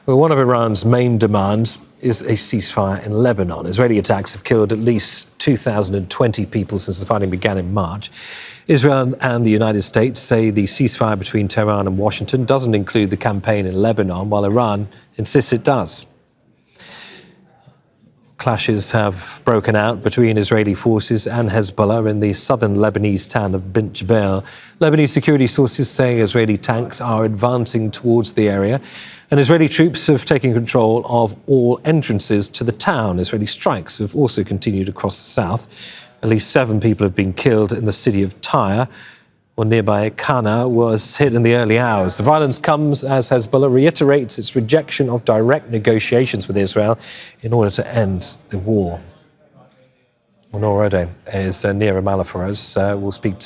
Well, one of Iran's main demands is a ceasefire in Lebanon. Israeli attacks have killed at least 2,020 people since the fighting began in March. Israel and the United States say the ceasefire between Tehran and Washington doesn't include the campaign in Lebanon, while Iran insists it does. Clashes have broken out between Israeli forces and Hezbollah in the southern Lebanese town of Bint Jbeil. Lebanese security sources say Israeli tanks are advancing towards the area, and Israeli troops have taken control of all entrances to the town. Israeli strikes have also continued across the south. At least 7 people have been killed in the city of Tyre, while nearby Kana was hit in the early hours. The violence comes as Hezbollah reiterates its rejection of direct negotiations with Israel in order to end the war. Well, Nour Odeh is near Ramallah for us. We'll speak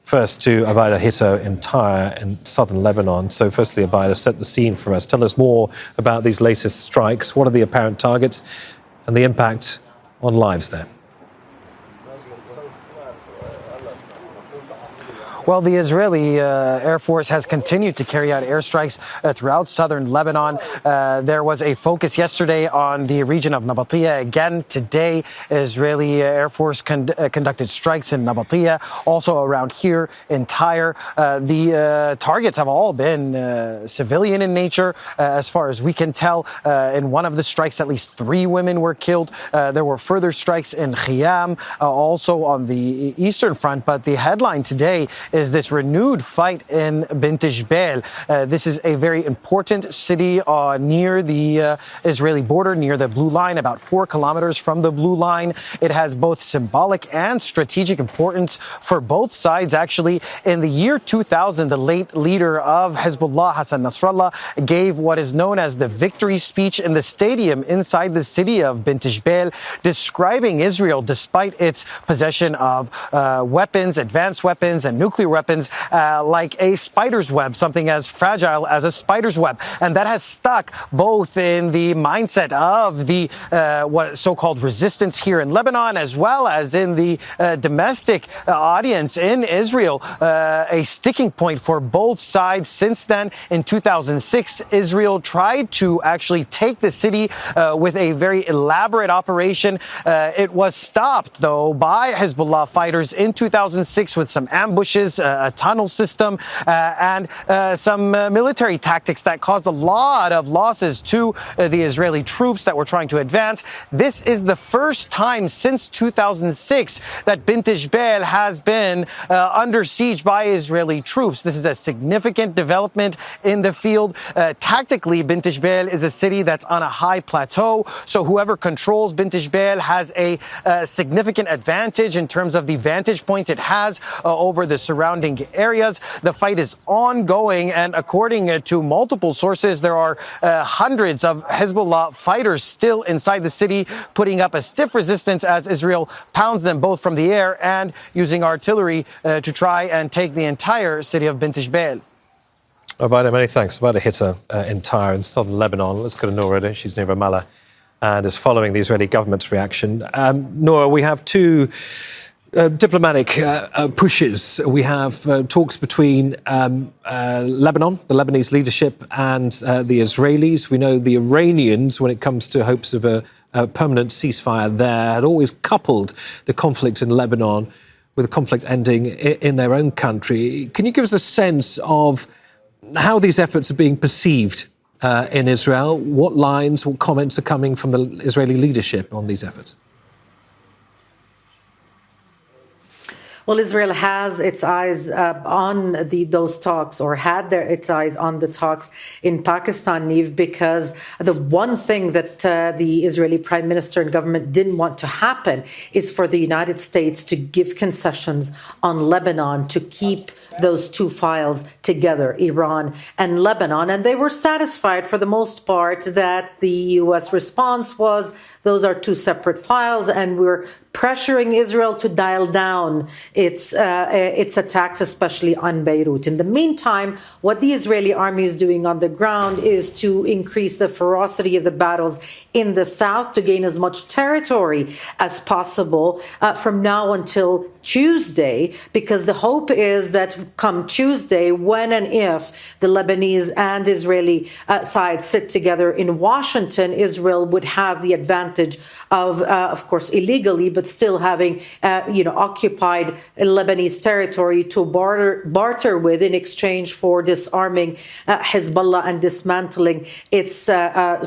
first to Obaida Hitto in Tyre in southern Lebanon. So firstly, Obaida, set the scene for us. Tell us more about these latest strikes. What are the apparent targets and the impact on lives there? Well, the Israeli Air Force has continued to carry out airstrikes throughout southern Lebanon. There was a focus yesterday on the region of Nabatea. Again, today, Israeli Air Force conducted strikes in Nabatea, also around here in Tyre. The targets have all been civilian in nature. As far as we can tell, in one of the strikes, at least 3 women were killed. There were further strikes in Khiyam, also on the eastern front. But the headline today is this renewed fight in Bint Jbeil. This is a very important city near the Israeli border, near the Blue Line, about 4 kilometers from the Blue Line. It has both symbolic and strategic importance for both sides, actually. In the year 2000, the late leader of Hezbollah, Hassan Nasrallah, gave what is known as the victory speech in the stadium inside the city of Bint Jbeil, describing Israel, despite its possession of weapons, advanced weapons, and nuclear weapons, like a spider's web, something as fragile as a spider's web. And that has stuck both in the mindset of the what so-called resistance here in Lebanon, as well as in the domestic audience in Israel, a sticking point for both sides. Since then, in 2006, Israel tried to actually take the city with a very elaborate operation. It was stopped, though, by Hezbollah fighters in 2006 with some ambushes, a tunnel system, and some military tactics that caused a lot of losses to the Israeli troops that were trying to advance. This is the first time since 2006 that Bint Jbeil has been under siege by Israeli troops. This is a significant development in the field. Tactically, Bint Jbeil is a city that's on a high plateau, so whoever controls Bint Jbeil has a significant advantage in terms of the vantage point it has over the surrounding areas. The fight is ongoing, and according to multiple sources, there are hundreds of Hezbollah fighters still inside the city, putting up a stiff resistance as Israel pounds them both from the air and using artillery to try and take the entire city of Bint Jbeil. Obaida, many thanks. Obaida Hitto in Tyre in southern Lebanon. Let's go to Nour Odeh. She's near Ramallah and is following the Israeli government's reaction. Nour, we have 2 diplomatic pushes. We have talks between Lebanon, the Lebanese leadership, and the Israelis. We know the Iranians, when it comes to hopes of a permanent ceasefire there, had always coupled the conflict in Lebanon with the conflict ending in their own country. Can you give us a sense of how these efforts are being perceived in Israel? What lines, what comments are coming from the Israeli leadership on these efforts? Well, Israel has its eyes on those talks, or had its eyes on the talks in Pakistan, Neve, because the one thing that the Israeli Prime Minister and government didn't want to happen is for the United States to give concessions on Lebanon to keep those 2 files together, Iran and Lebanon. And they were satisfied for the most part that the U.S. response was those are 2 separate files, and we're pressuring Israel to dial down its attacks, especially on Beirut. In the meantime, what the Israeli army is doing on the ground is to increase the ferocity of the battles in the south to gain as much territory as possible from now until Tuesday, because the hope is that come Tuesday, when and if the Lebanese and Israeli sides sit together in Washington, Israel would have the advantage of course, illegally, but still having, occupied Lebanese territory to barter with in exchange for disarming Hezbollah and dismantling its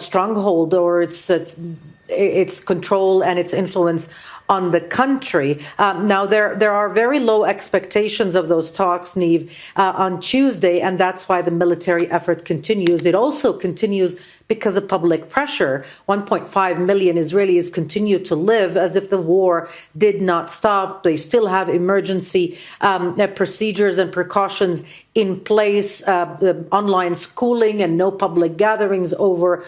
stronghold or its control and its influence on the country. Now, there are very low expectations of those talks, Niamh, on Tuesday, and that's why the military effort continues. It also continues because of public pressure. 1.5 million Israelis continue to live as if the war did not stop. They still have emergency procedures and precautions in place, online schooling and no public gatherings over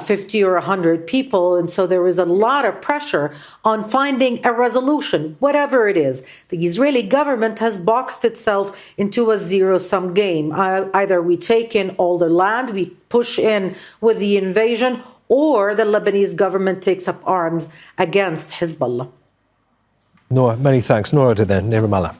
50 or 100 people. And so there is a lot of pressure on finding a resolution, whatever it is. The Israeli government has boxed itself into a zero-sum game. Either we take in all the land, we push in with the invasion, or the Lebanese government takes up arms against Hezbollah. Nour, many thanks. Nour Odeh then, near Ramallah.